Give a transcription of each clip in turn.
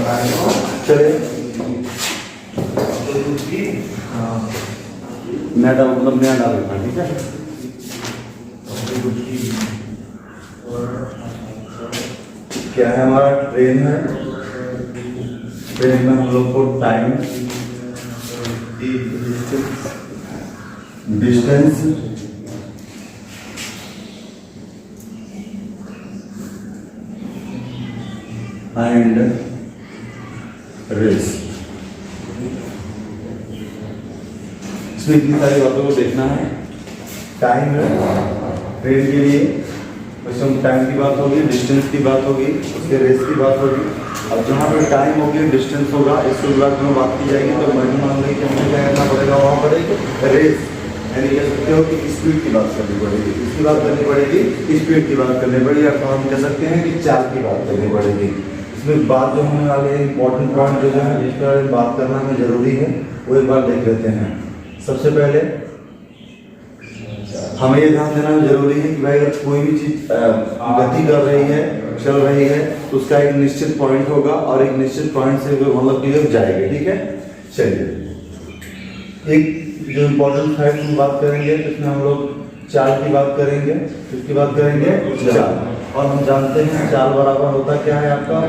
चलिए नया मतलब नया डाल देना, ठीक है। क्या है हमारा ट्रेन है, ट्रेन में हम लोग को टाइम, डिस्टेंस एंड रेस, इसमें इतनी सारी बातों को देखना है। टाइम है ट्रेन के लिए, उसमें टाइम की बात होगी, डिस्टेंस की बात होगी, उसके रेस की बात होगी। अब जहाँ पर टाइम होगी, डिस्टेंस होगा, इसके बाद में बात की जाएगी तो मैं मान ली कि हमें क्या करना पड़ेगा, वहाँ पर एक रेस यानी कह सकते हो कि स्पीड की बात करनी पड़ेगी, इसकी बात करनी पड़ेगी, स्पीड की बात करनी पड़ेगी, या तो हम कह सकते हैं कि चाल की बात करनी पड़ेगी। इसमें बात जो होने वाली है, इंपॉर्टेंट पॉइंट जो है जिस पर बात करना हमें जरूरी है, वो एक बार देख लेते हैं। सबसे पहले हमें ये ध्यान देना जरूरी है कि भाई अगर कोई भी चीज गति कर रही है, चल रही है, तो उसका एक निश्चित पॉइंट होगा और एक निश्चित पॉइंट से मतलब कि जाएगी, ठीक है। चलिए एक जो इम्पोर्टेंट फैक्ट हम बात करेंगे तो इसमें हम लोग चाल की बात करेंगे, किसकी बात करेंगे, चाल। और हम जानते हैं चाल बराबर होता क्या है, आपका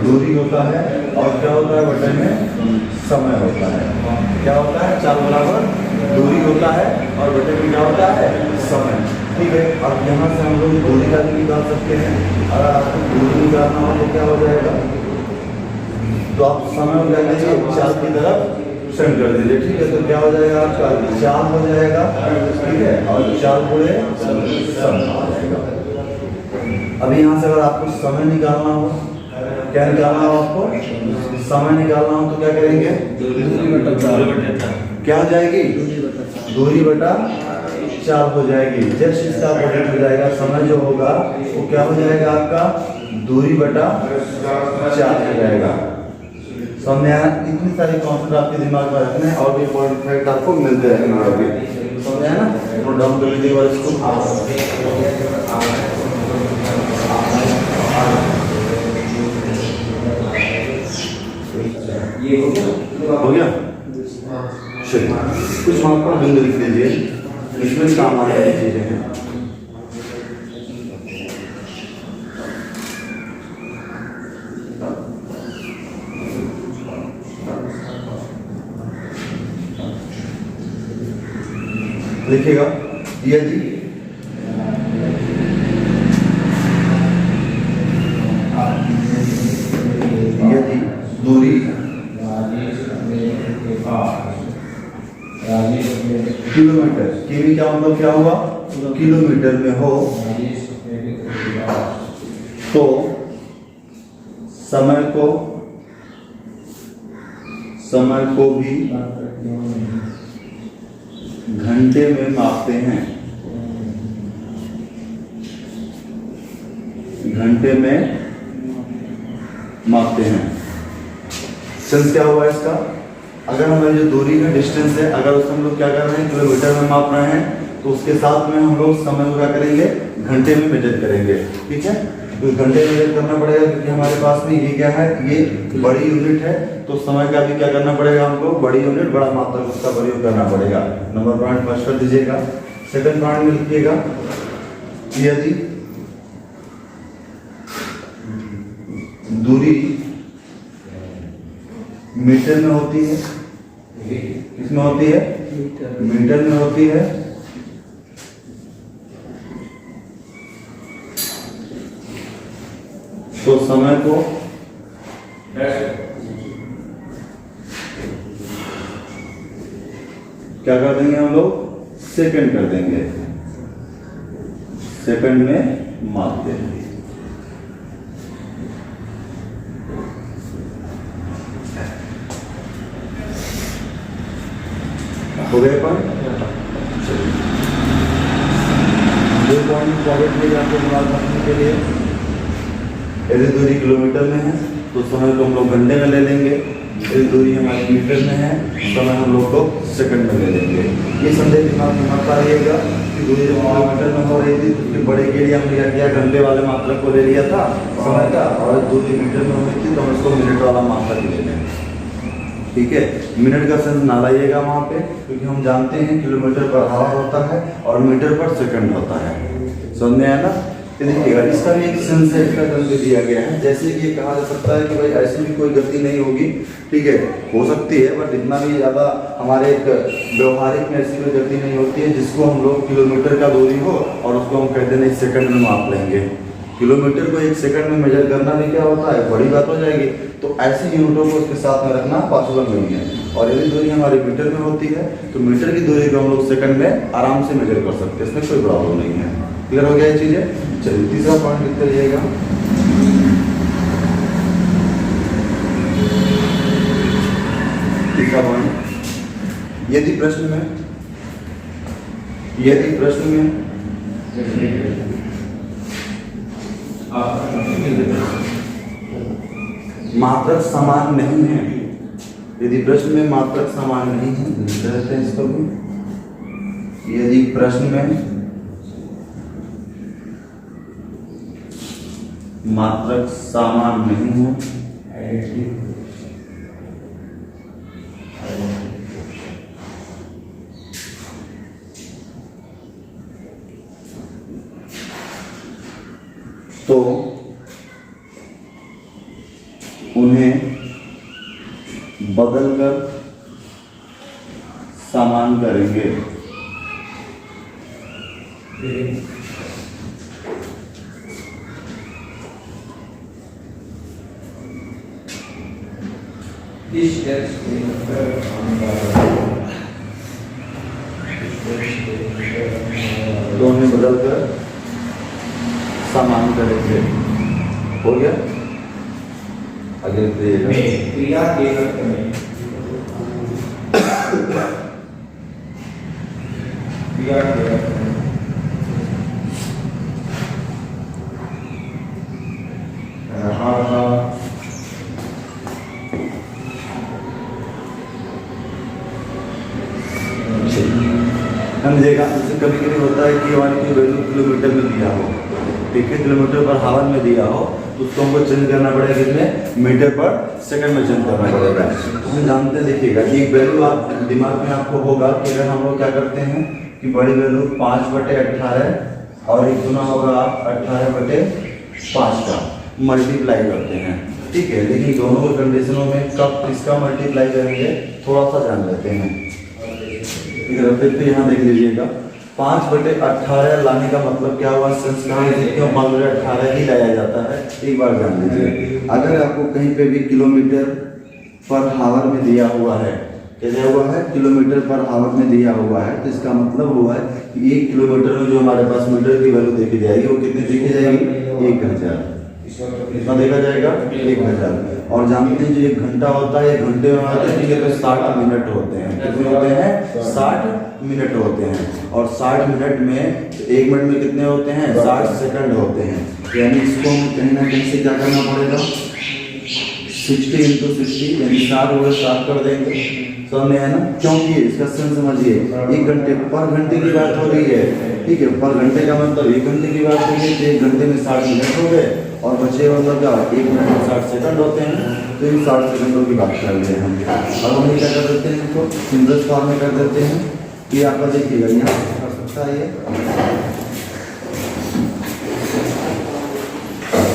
दूरी होता है, और क्या होता है बटे में समय होता है। क्या होता है, चाल बराबर दूरी होता है और बटे में क्या होता है, समय, ठीक है। अब यहाँ से हम लोग दूरी का भी निकाल सकते हैं। अगर आपको दूरी निकालना हो तो क्या हो जाएगा, तो आप समय हो जाएगा चाल की तरफ सेंड कर दीजिए, ठीक है। तो क्या हो जाएगा आपका चाल हो जाएगा, ठीक है, और चाल पूरे समय आ जाएगा। अभी यहाँ से अगर आपको समय निकालना हो, क्या निकालना हो आपको, समय निकालना हो तो क्या करेंगे, क्या हो जाएगी, दूरी बटा चाल हो जाएगी। जस्ट इसका अपोजिट हो जाएगा, समय जो होगा वो क्या हो जाएगा आपका दूरी बटा चाल हो जाएगा। समझ आया, इतनी सारी कॉन्सेप्ट आपके दिमाग में रखने और भी इम्पोर्टेंट फैक्ट आपको मिलते रहेंगे। समझ आया ना, नोट डाउन कर लीजिए और इसको हो गया। चलिए कुछ मात्रा बिंदु लिख लीजिए, इसमें काम आने वाली चीजें हैं। लिखिएगा, ये जी दूरी किलोमीटर, केवी क्या मतलब क्या हुआ, किलोमीटर में हो तो समय को भी घंटे में मापते हैं, घंटे में मापते हैं। सेंस क्या हुआ इसका, अगर हमारी जो दूरी है, डिस्टेंस है, अगर उसको हम लोग क्या कर रहे हैं किलोमीटर में माप रहे हैं, तो उसके साथ में हम लोग समय को क्या करेंगे, घंटे में मेजर करेंगे, ठीक है। तो घंटे में मेजर करना पड़ेगा क्योंकि हमारे पास में ये क्या है, ये बड़ी यूनिट है, तो समय का भी क्या करना पड़ेगा हमको, बड़ी यूनिट बड़ा मात्रा उसका प्रयोग करना पड़ेगा। नंबर पॉइंट फर्स्ट कर दीजिएगा। सेकंड पॉइंट में लिखिएगा, यदि दूरी मीटर में होती है, किसमें होती है, मीटर में होती है, तो समय को क्या कर देंगे हम लोग, सेकंड कर देंगे, सेकंड में माप देंगे। हो गए पॉइंट, दो पॉइंट इंपॉर्टेंट है आपको दिमाग रखने के लिए। यदि दूरी किलोमीटर में है तो समय को हम लोग घंटे में ले लेंगे, यदि दूरी हमारी मीटर में है समय हम लोग को सेकंड में ले लेंगे। ये संदेश दिमाग में मत रहिएगा। उसकी दूरी जब किलोमीटर में हो रही थी तो उसके बड़े के लिए हमने क्या किया, घंटे वाले मात्रक को ले लिया था समय का, और दूरी मीटर में हुई थी तो हम इसको मिनट वाला मात्रक ले लें। ठीक है, मिनट का सेंस ना लाइएगा वहाँ पे, क्योंकि हम जानते हैं किलोमीटर पर आवर होता है और मीटर पर सेकंड होता है। समझ में आया ना? तो देखिएगा इसका भी एक सेंस है, इसका दंड दिया गया है। जैसे कि ये कहा जा सकता है कि भाई ऐसी भी कोई गति नहीं होगी, ठीक है, हो सकती है बट इतना भी ज़्यादा हमारे एक व्यवहारिक में ऐसी कोई गति नहीं होती है जिसको हम लोग किलोमीटर का दूरी हो और उसको हम कहते हैं 1 सेकंड में माप लेंगे। किलोमीटर को 1 सेकंड में मेजर करना भी क्या होता है, बड़ी बात हो जाएगी। तो ऐसी यूनिटों को उसके साथ में रखना पॉसिबल नहीं है। और यदि दूरी हमारी मीटर में होती है तो मीटर की दूरी को हम लोग सेकंड में आराम से मेजर कर सकते हैं, इसमें कोई प्रॉब्लम नहीं है। क्लियर हो गया ये चीज़ें? चलिए तीसरा पॉइंट लिखते रहिएगा। तीसरा पॉइंट, यदि प्रश्न में मात्रक समान नहीं है, यदि प्रश्न में मात्रक समान नहीं है, लिखते हैं इसको भी, यदि प्रश्न में मात्रक समान नहीं है तो उन्हें बदलकर समान करेंगे। तो उन्हें बदलकर समान करेंगे। हो गया? आगे क्रिया के अर्थ में क्रिया के अर्थ में समझेगा। जैसे कभी कभी होता है कि हमारी कोई वैल्यू किलोमीटर में दिया हो, ठीक है, किलोमीटर पर हावर में दिया हो, तो उसको हमको चेंज करना पड़ेगा कितने, मीटर पर सेकंड में चेंज करना पड़ेगा। तो हम जानते हैं, देखिएगा एक वैल्यू आप दिमाग में आपको होगा कि अगर हम लोग क्या करते हैं कि बड़ी वैल्यू 5/18 और एक गुना होगा आप 18/5 का मल्टीप्लाई करते हैं, ठीक है। लेकिन दोनों के कंडीशनों में कब किसका मल्टीप्लाई करेंगे थोड़ा सा जान लेते हैं। तो यहाँ देख लीजिएगा 5/18 लाने का मतलब क्या हुआ, सेंस कहाँ है, क्यों 5/18 ही लाया जाता है, एक बार जान लीजिए। अगर आपको कहीं पे भी किलोमीटर पर हावर में दिया हुआ है, क्या दिया हुआ है, किलोमीटर पर हावर में दिया हुआ है, तो इसका मतलब हुआ है कि 1 किलोमीटर में जो हमारे पास मीटर की वैल्यू देखी जाएगी वो कितनी देखी जाएगी, 1000। कितना देखा जाएगा, 1000। और जानते हैं जो 1 घंटा होता है, 1 घंटे में आते हैं तो 60 मिनट होते हैं। कितने होते हैं, 60 मिनट होते हैं। और 60 मिनट में 1 मिनट में कितने होते हैं, 60 सेकंड होते हैं। यानी इसको हम कहीं ना कहीं से क्या करना पड़ेगा, 60 × 60 यानी 60 कर देंगे, समझ में है ना। क्योंकि इसका सेंस समझिए, 1 घंटे पर घंटे की बात हो रही है, ठीक है, पर घंटे का मतलब 1 घंटे की बात हो रही है, तो 1 घंटे में 60 मिनट हो गए और बचे मतलब क्या 1 मिनट में 60 सेकंड होते हैं। तो इन 60 सेकंडों की बात कर रहे हैं हम। अब हम क्या कर देते हैं, इसको सिंपल फॉर्म में कर देते हैं कि आपका देखिएगा यहाँ कर सकता है, ये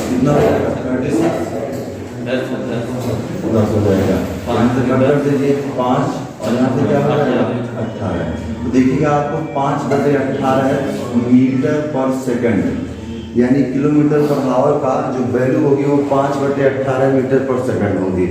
कितना हो जाएगा, 10 हो जाएगा। 5 से कर दीजिए 5 और यहाँ से क्या हो जाएगा 18। तो देखिएगा आपको 5/18 मीटर पर सेकंड यानी किलोमीटर पर हावर का जो वैल्यू होगी वो 5/18 मीटर पर सेकंड होगी।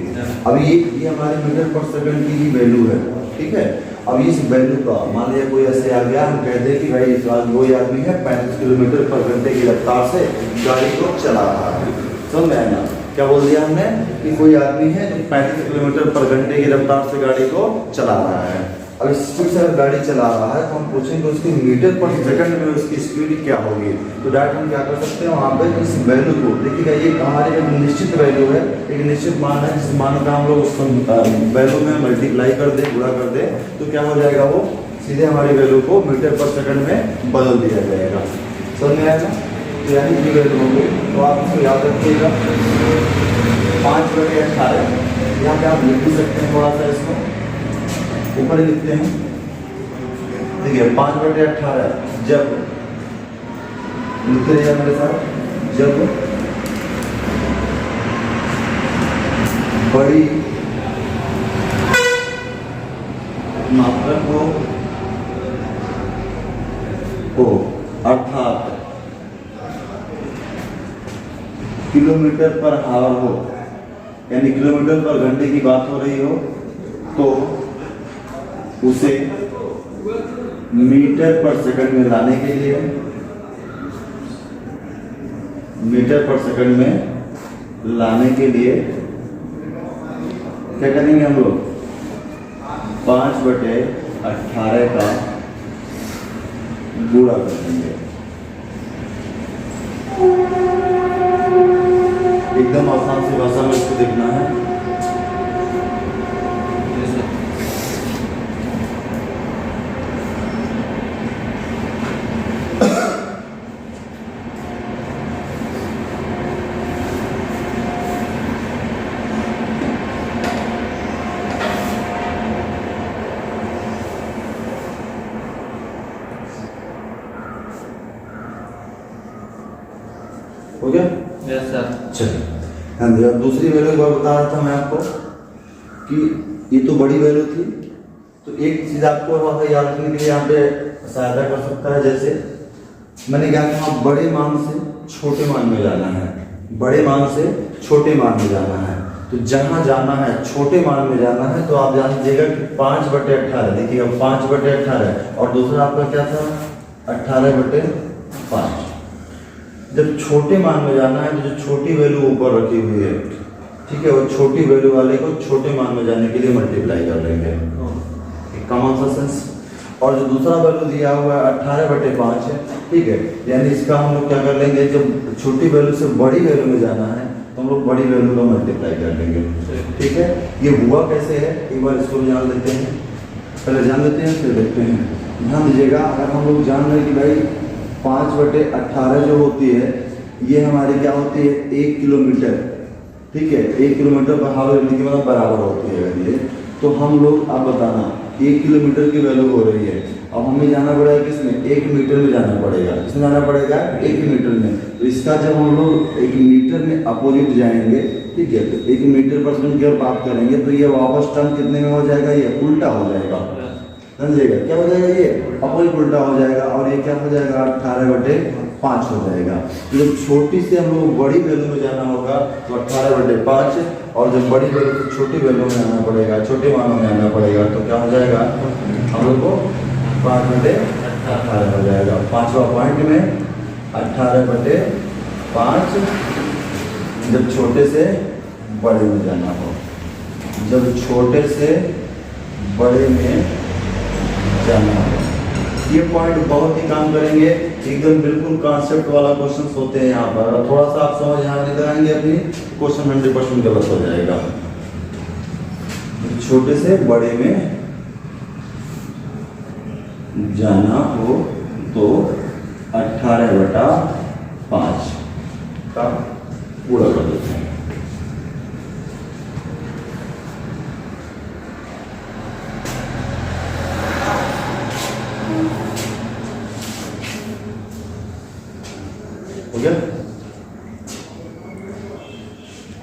अब ये हमारे मीटर पर सेकंड की ही वैल्यू है, ठीक है। अब इस वैल्यू का मान लिया कोई ऐसे आ गया, हम कहते हैं कि भाई इस बार वो आदमी है 35 किलोमीटर पर घंटे की रफ्तार से गाड़ी को चला रहा है, समझ में आएगा। क्या बोल दिया हमने कि कोई आदमी है जो 35 किलोमीटर पर घंटे की रफ्तार से गाड़ी को चला रहा है। अब स्पीड से गाड़ी चला रहा है तो हम पूछेंगे उसकी मीटर पर सेकंड में उसकी स्पीड क्या होगी। तो डायरेक्ट हम क्या कर सकते हैं, वहाँ पर इस वैल्यू को देखिएगा, ये हमारे एक निश्चित वैल्यू है, एक निश्चित मान है, जिस मान का हम लोग उस वैल्यू में मल्टीप्लाई कर दे, गुणा कर दे, तो क्या हो जाएगा वो सीधे हमारी वैल्यू को मीटर पर सेकंड में बदल दिया जाएगा। समझ में आएगा? तो यानी ये वैल्यू हो गई, तो आप इसको याद रखिएगा 5/18। यहाँ पे आप लिख भी सकते हैं, थोड़ा सा इसको ऊपर ही लिखते हैं। देखिए 5/18 जब लिखते रहिए मेरे साथ, जब बड़ी मात्रक को अर्थात किलोमीटर पर आवर हो, यानी किलोमीटर पर घंटे की बात हो रही हो, तो उसे मीटर पर सेकंड में लाने के लिए मीटर पर सेकंड में लाने के लिए क्या करेंगे हम लोग? 5/18 का गुणा कर देंगे। एकदम आसान सी भाषा में इसको देखना है। हो गया? Yes sir. चलिए, हाँ जी। अब दूसरी वैल्यू एक बार बता रहा था मैं आपको कि ये तो बड़ी वैल्यू थी, तो एक चीज आपको वहाँ याद रखने के लिए यहाँ पे सहायता कर सकता है। जैसे मैंने क्या कहा, बड़े मान से छोटे मान में जाना है, बड़े मान से छोटे मान में जाना है। तो जहाँ जाना है छोटे मान में जाना है, तो आप जान लीजिएगा कि 5/18। देखिएगा 5/18 और दूसरा आपका क्या था? 18/5। जब छोटे मान में जाना है तो जो छोटी वैल्यू ऊपर रखी हुई है, ठीक है, वो छोटी वैल्यू वाले को छोटे मान में जाने के लिए मल्टीप्लाई कर लेंगे। कॉमन सा सेंस। और जो दूसरा वैल्यू दिया हुआ है 18/5 है, ठीक है, यानी इसका हम लोग क्या कर लेंगे, जब छोटी वैल्यू से बड़ी वैल्यू में जाना है तो हम लोग बड़ी वैल्यू को मल्टीप्लाई कर लेंगे। ठीक है, ये हुआ कैसे है एक बार इसको जान लेते हैं। पहले जान लेते हैं फिर देखते हैं। ध्यान दीजिएगा, अगर हम लोग जान रहे कि भाई 5/18 जो होती है ये हमारी क्या होती है? 1 किलोमीटर। ठीक है, 1 किलोमीटर पर हावर लिखने के बाद बराबर होती है अगर ये, तो हम लोग आप बताना 1 किलोमीटर की वैल्यू हो रही है। अब हमें जाना पड़ेगा किसमें? 1 मीटर में जाना पड़ेगा। किसमें जाना पड़ेगा? 1 मीटर में। तो इसका जब हम लोग 1 मीटर में अपोजिट जाएंगे, ठीक है, तो 1 मीटर पर सेकंड की ओर बात करेंगे, तो ये वापस टर्न कितने में हो जाएगा? ये उल्टा हो जाएगा। समझिएगा क्या हो जाएगा? ये अपोजिट उल्टा हो जाएगा और ये क्या हो जाएगा? 18/5 हो जाएगा। तो जब छोटी से हम लोग बड़ी वैल्यू में जाना होगा तो 18/5, और जब बड़ी वैल्यू से छोटी वैल्यू में आना पड़ेगा, छोटे मानों में आना पड़ेगा, तो क्या हो जाएगा? हम लोग को 5/18 हो जाएगा। 5वां पॉइंट में 18/5 जब छोटे से बड़े में जाना हो, जब छोटे से बड़े में जाना है। ये पॉइंट बहुत ही काम करेंगे, एकदम बिल्कुल कॉन्सेप्ट वाला क्वेश्चन होते हैं यहाँ पर। और थोड़ा सा आप समझ यहाँ नहीं लगाएंगे अपनी, क्वेश्चन 100% गलत हो जाएगा। छोटे से बड़े में जाना हो तो 18/5 का पूरा कर देते हैं। हो गया?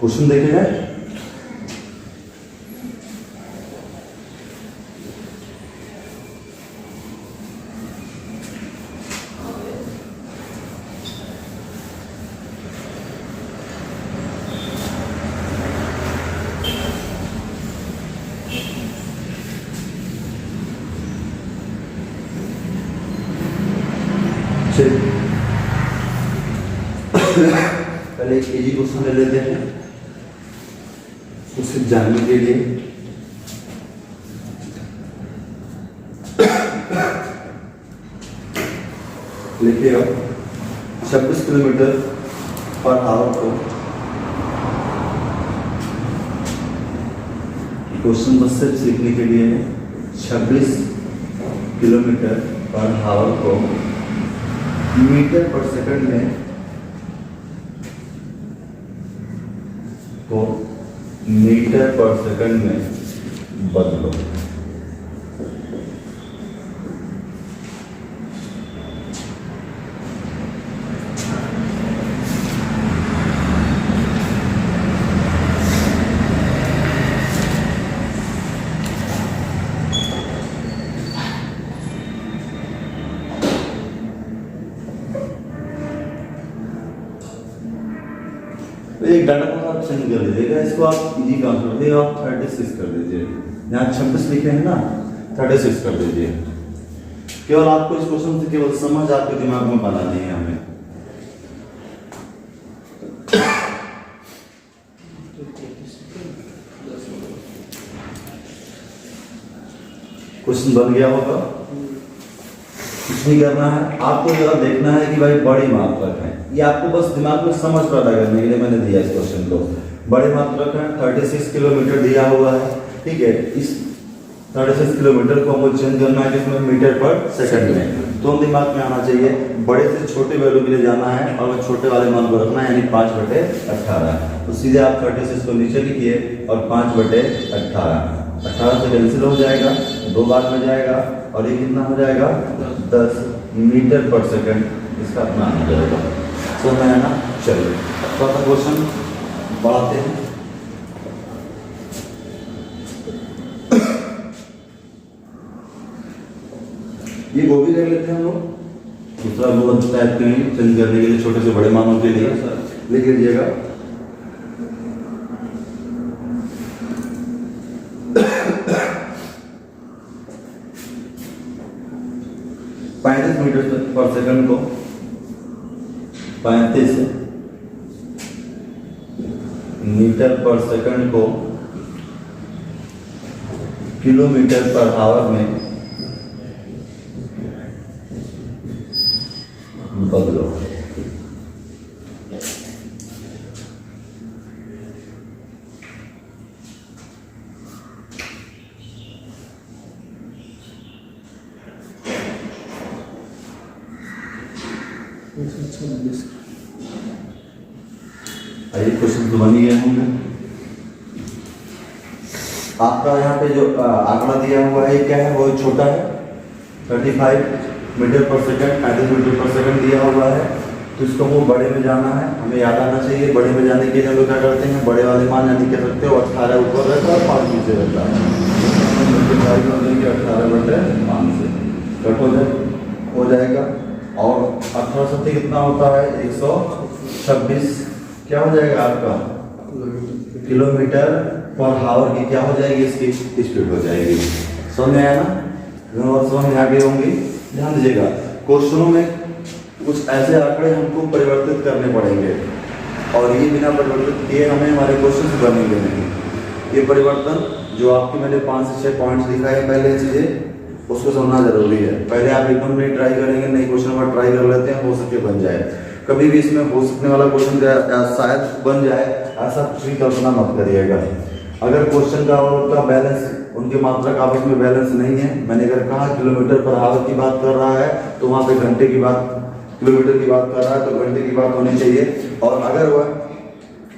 क्वेश्चन देखे जाए। पहले एक इजी क्वेश्चन ले लेते हैं उसे जानने के लिए। लिखिएगा 26 किलोमीटर पर आवर को क्वेश्चन बस सिर्फ सीखने के लिए है। 26 किलोमीटर पर हावर को मीटर पर सेकंड में मीटर पर सेकंड में बदलो। एक डाटा को आप चेंज कर दीजिएगा, इसको आप इजी काम कर दीजिए, आप 36 कर दीजिए। यहाँ 26 लिखे हैं ना, 36 कर दीजिए। केवल आपको इस क्वेश्चन से केवल समझ आपके दिमाग में बनानी है हमें। क्वेश्चन बन गया होगा, कुछ नहीं करना है आपको, जरा देखना है कि भाई बड़ी मात्रक है। ये आपको बस दिमाग में समझ पैदा करने के लिए मैंने दिया इस क्वेश्चन को। बड़े मात्रक है, 36 किलोमीटर दिया हुआ है, ठीक है। इस 36 किलोमीटर को हमको चेंज करना है किसमें, मीटर पर सेकंड में। तो हम दिमाग में आना चाहिए बड़े से छोटे वैल्यू के लिए जाना है और छोटे वाले मान को रखना है, यानी 5/18। तो सीधे आप 36 को नीचे लिखिए और 5/18, 18 से कैंसिल हो जाएगा, 2 बार में जाएगा और ये कितना हो जाएगा, 10 मीटर पर सेकंड। इसका अपना आ जाएगा, समझ में आया ना। चलिए चौथा क्वेश्चन बढ़ाते हैं। ये वो भी कर लेते हैं हम लोग, दूसरा वो टाइप के चेंज करने के लिए, छोटे से बड़े मानों के लिए लिख लीजिएगा। मीटर पर सेकंड को 35 मीटर पर सेकंड को किलोमीटर पर आवर में बदलो। आइए क्वेश्चन तो बन गए होंगे। आपका यहाँ पे जो आंकड़ा दिया हुआ है क्या है, वो छोटा है, 35 मीटर पर सेकंड, 35 मीटर पर सेकंड दिया हुआ है। तो इसको वो बड़े में जाना है, हमें याद आना चाहिए। बड़े में जाने के लिए हम लोग क्या करते हैं, बड़े वाले मान यानी कह सकते हो 18 ऊपर रहता है और 5 नीचे रहता है। 18/5 से कट हो जाएगा और 18 कितना होता है, 126 क्या हो जाएगा आपका, किलोमीटर पर हावर की क्या हो जाएगी, इसकी स्पीड हो जाएगी। समझ में आया ना, और समझ में आ गए होंगे। ध्यान दीजिएगा, क्वेश्चनों में कुछ ऐसे आंकड़े हमको परिवर्तित करने पड़ेंगे और ये बिना परिवर्तित किए हमें हमारे क्वेश्चन बनेंगे नहीं। ये परिवर्तन जो आपके मैंने 5 से 6 पॉइंट्स दिखाए पहले चीजें, उसको समझना जरूरी है। पहले आप एकदम नहीं ट्राई करेंगे, नहीं क्वेश्चन पर ट्राई कर लेते हैं, हो सके बन जाए। कभी भी इसमें हो सकने वाला क्वेश्चन शायद बन जाए, ऐसा कुछ भी कल्पना मत करिएगा। अगर क्वेश्चन का और उनका बैलेंस, उनके मात्रक आपस में बैलेंस नहीं है, मैंने अगर कहा किलोमीटर पर आवर की बात कर रहा है तो वहाँ पे घंटे की बात, किलोमीटर की बात कर रहा है तो घंटे की बात होनी चाहिए। और अगर वह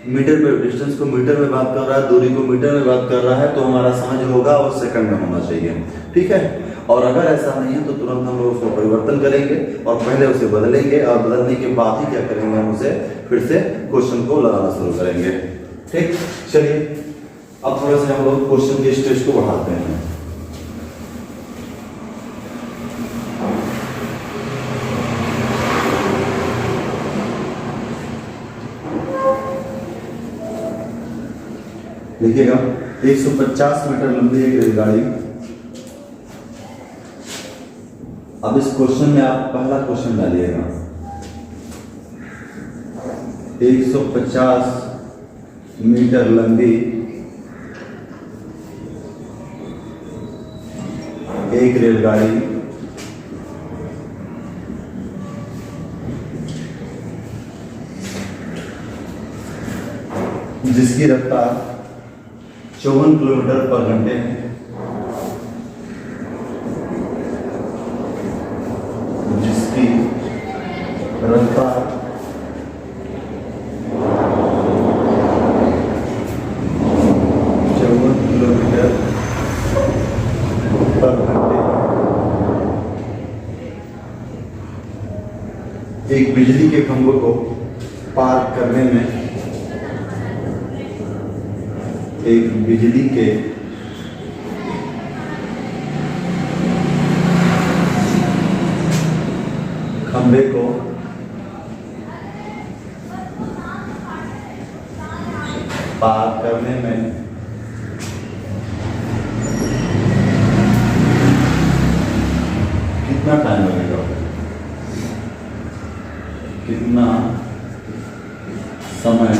मीटर पे डिस्टेंस को मीटर में बात कर रहा है, दूरी को मीटर में बात कर रहा है, तो हमारा समझ होगा और सेकंड में होना चाहिए, ठीक है। और अगर ऐसा नहीं है तो तुरंत हम लोग उसको परिवर्तन करेंगे और पहले उसे बदलेंगे और बदलने के बाद ही क्या करेंगे, हम उसे फिर से क्वेश्चन को लगाना शुरू करेंगे, ठीक। चलिए अब थोड़ा सा हम लोग क्वेश्चन के स्टेज को बढ़ाते हैं। देखिएगा 150 मीटर लंबी एक रेलगाड़ी। अब इस क्वेश्चन में आप पहला क्वेश्चन डालिएगा, 150 मीटर लंबी एक रेलगाड़ी जिसकी रफ्तार 54 किलोमीटर पर घंटे है, रफ्तार 54 किलोमीटर पर घंटे। एक बिजली के खंभे को पार करने में एक बिजली के खंभे को पार करने में कितना टाइम लगेगा, कितना समय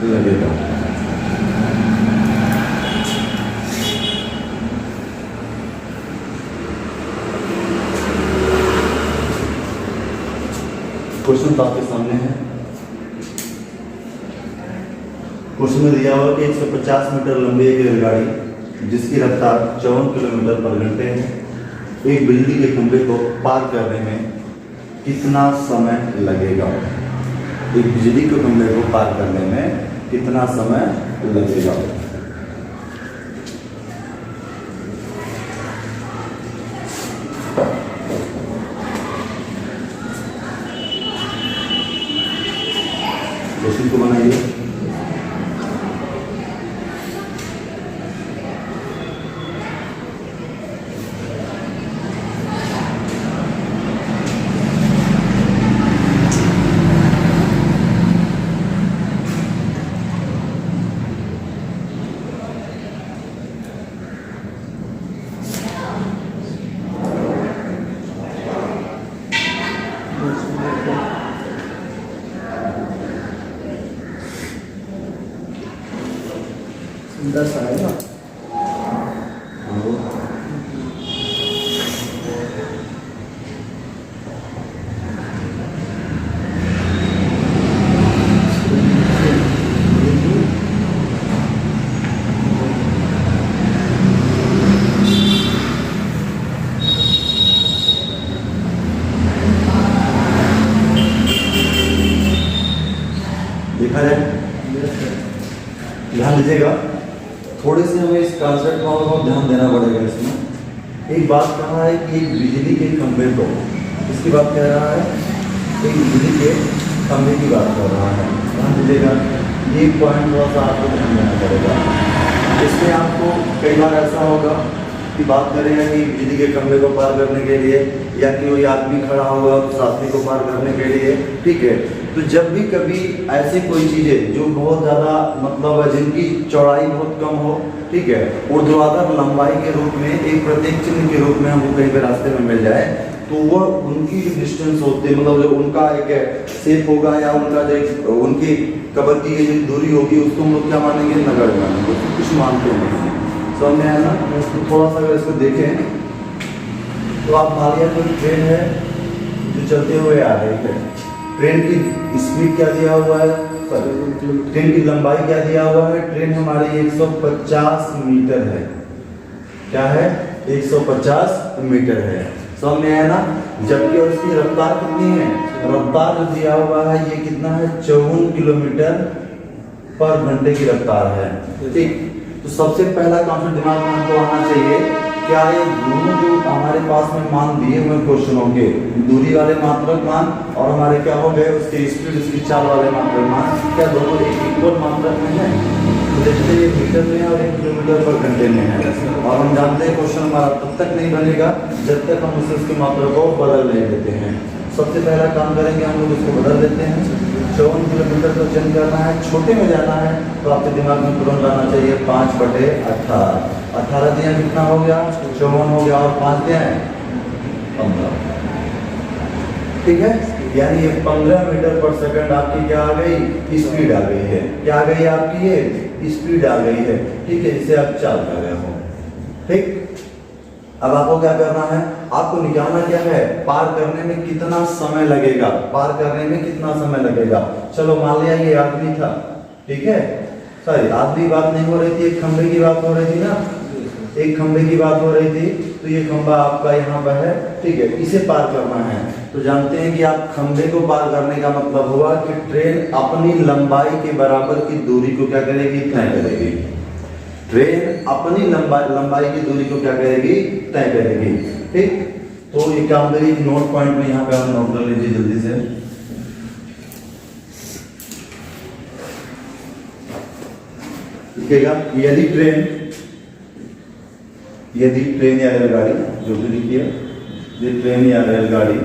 लगेगा। क्वेश्चन तो आपके सामने है। क्वेश्चन में दिया हुआ कि 150 मीटर लंबी एक रेलगाड़ी जिसकी रफ्तार 54 किलोमीटर पर घंटे है, एक बिजली के खंभे को पार करने में कितना समय लगेगा। एक बिजली के खंभे को पार करने में कितना समय लगेगा। क्वेश्चन को बनाइए। दस आएगा। देखा जाए, ध्यान दीजिएगा। थोड़ी सी हमें इस कॉन्सेप्ट को बहुत ध्यान देना पड़ेगा। इसमें एक बात कहा है कि एक बिजली के खंभे को, इसकी बात कह रहा है, एक बिजली के खंभे की बात कर रहा है। ध्यान दीजिएगा, ये पॉइंट थोड़ा सा आपको ध्यान देना पड़ेगा। इसमें आपको कई बार ऐसा होगा कि बात करेंगे कि बिजली के खंभे को पार करने के लिए, या कि कोई आदमी खड़ा होगा उस आदमी को पार करने के लिए, ठीक है। तो जब भी कभी ऐसी कोई चीज़ें जो बहुत ज़्यादा मतलब जिनकी चौड़ाई बहुत कम हो, ठीक है, ऊर्ध्वाधर लंबाई के रूप में एक प्रतीक चिन्ह के रूप में हमको कहीं पे रास्ते में मिल जाए, तो वो उनकी जो डिस्टेंस होती है, मतलब जो उनका एक शेप होगा या उनका जो उनकी कवर की जो दूरी होगी, उसको हम लोग क्या मानेंगे, नगण्य मानेंगे, उसको कुछ मानते नहीं। समझ में आया ना। थोड़ा सा अगर इसको देखें तो आप मान लिया कोई ट्रेन है जो चलते हुए आ रही है। ट्रेन की स्पीड क्या दिया हुआ है, ट्रेन की लंबाई क्या दिया हुआ है, ट्रेन हमारी 150 मीटर है। क्या है, 150 मीटर है। समझ में आया ना। जबकि उसकी रफ्तार कितनी है, रफ्तार जो दिया हुआ है ये कितना है, 54 किलोमीटर पर घंटे की रफ्तार है। ठीक, तो सबसे पहला कॉन्सेप्ट दिमाग में हमको आना चाहिए, क्या ये दोनों जो हमारे पास में मान दिए हुए क्वेश्चनों के दूरी वाले मात्रक मान और हमारे क्या हो गए उसके स्पीड, उसकी चाल वाले मात्रक मान, क्या दोनों एक इक्वल मात्रक में है। तो देखते हैं, 1 मीटर में और 1 किलोमीटर पर घंटे में है। और हम जानते हैं क्वेश्चन हमारा तब तक नहीं बनेगा जब तक हम उसके मात्रक को बदल नहीं देते हैं। सबसे पहला काम करेंगे, हम लोग इसको बदल देते हैं। 54 किलोमीटर को चेंज करना है, छोटे में जाना है, तो आपके दिमाग में तुरंत आना चाहिए 5/18। 18 दिया कितना हो गया, 54 हो गया, और 5 दिया है 15। ठीक है, यानी ये 15 मीटर पर सेकंड आपकी क्या आ गई, स्पीड आ गई है। क्या आ गई आपकी, ये स्पीड आ गई है। ठीक है, इसे आप चाल कर रहे हो। ठीक, अब आपको क्या करना है, आपको निकालना क्या है, पार करने में कितना समय लगेगा, पार करने में कितना समय लगेगा। चलो मान लिया ये आदमी था, ठीक है, सॉरी आदमी बात नहीं हो रही थी, एक खंभे की बात हो रही थी ना। एक खंबे की बात हो रही थी, तो ये खंबा आपका यहाँ पर है, ठीक है, इसे पार करना है। तो जानते हैं कि आप खंबे को पार करने का मतलब हुआ कि ट्रेन अपनी लंबाई के बराबर की दूरी को क्या करेगी, तय करेगी। ट्रेन अपनी लंबाई की दूरी को क्या करेगी, तय करेगी, ठीक। तो ये काम करिए, नोट पॉइंट में यहाँ पे आप नोट कर लीजिए जल्दी से। लिखिएगा, यदि ट्रेन या रेलगाड़ी, जो भी लिखिए, ये ट्रेन या रेलगाड़ी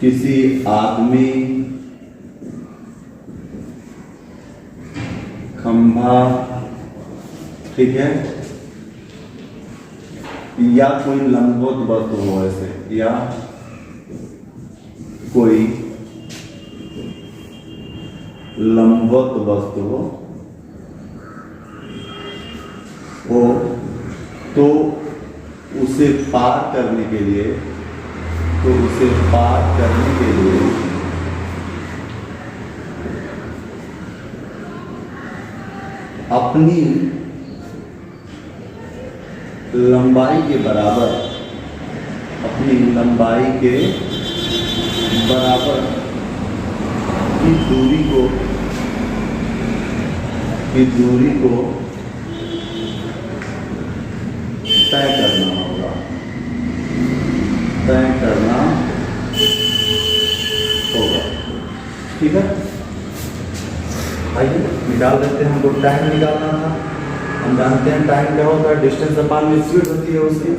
किसी आदमी, खंभा, ठीक है, या कोई लंबवत वस्तु हो ऐसे, या कोई लंबवत वस्तु हो तो उसे पार करने के लिए, अपनी लंबाई के बराबर की दूरी को तय करना होगा, ठीक है। आइए निकाल देते हैं, हमको टाइम निकालना था। हम जानते हैं टाइम क्या होता है, डिस्टेंस अपान में स्पीड होती है उसकी।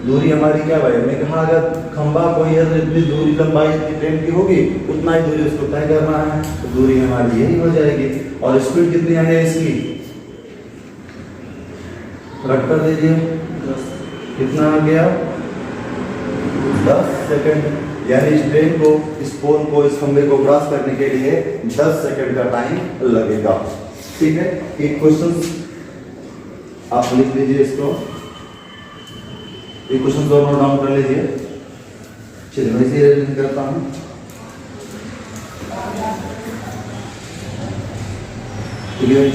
दूरी हमारी क्या भाई, हमने कहा अगर खंभा कोई है तो इतनी दूरी लंबाई इतनी ट्रेन की होगी, उतना ही दूरी उसको तय करना है, तो दूरी हमारी यही हो जाएगी। और स्पीड कितनी है इसकी, रट कर दीजिए, कितना आ गया, 10 सेकंड। यानी इस ट्रेन को, इस पोल को, इस खंभे को क्रॉस करने के लिए 10 सेकंड का टाइम लगेगा, ठीक है। एक क्वेश्चन आप लिख लीजिए इसको, ये क्वेश्चन को नोट डाउन कर लीजिए। चलिए मैं इसे रिवीजन करता हूँ। चलिए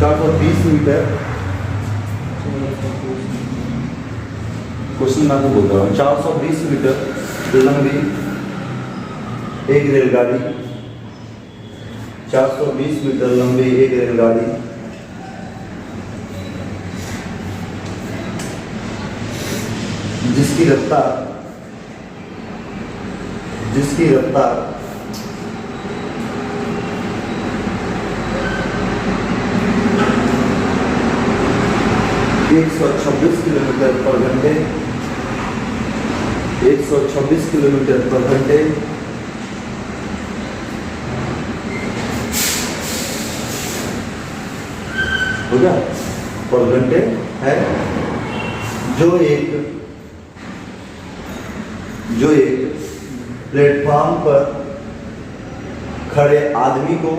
420 मीटर, क्वेश्चन मैं आपको बोल रहा हूँ, 420 मीटर लंबी एक रेलगाड़ी, 420 मीटर लंबी एक रेलगाड़ी जिसकी रफ्तार 126 किलोमीटर पर घंटे, 126 किलोमीटर पर घंटे हो गया, पर घंटे है, जो एक प्लेटफॉर्म पर खड़े आदमी को,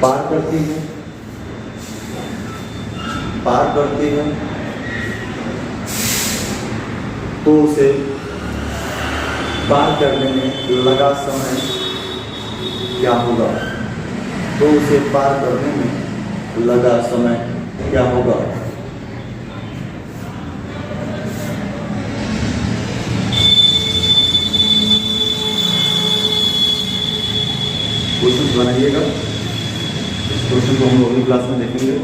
पार करती है, तो उसे पार करने में लगा समय क्या होगा, क्वेश्चन बनाइएगा। इस क्वेश्चन को हम लोग अगली क्लास में देखेंगे।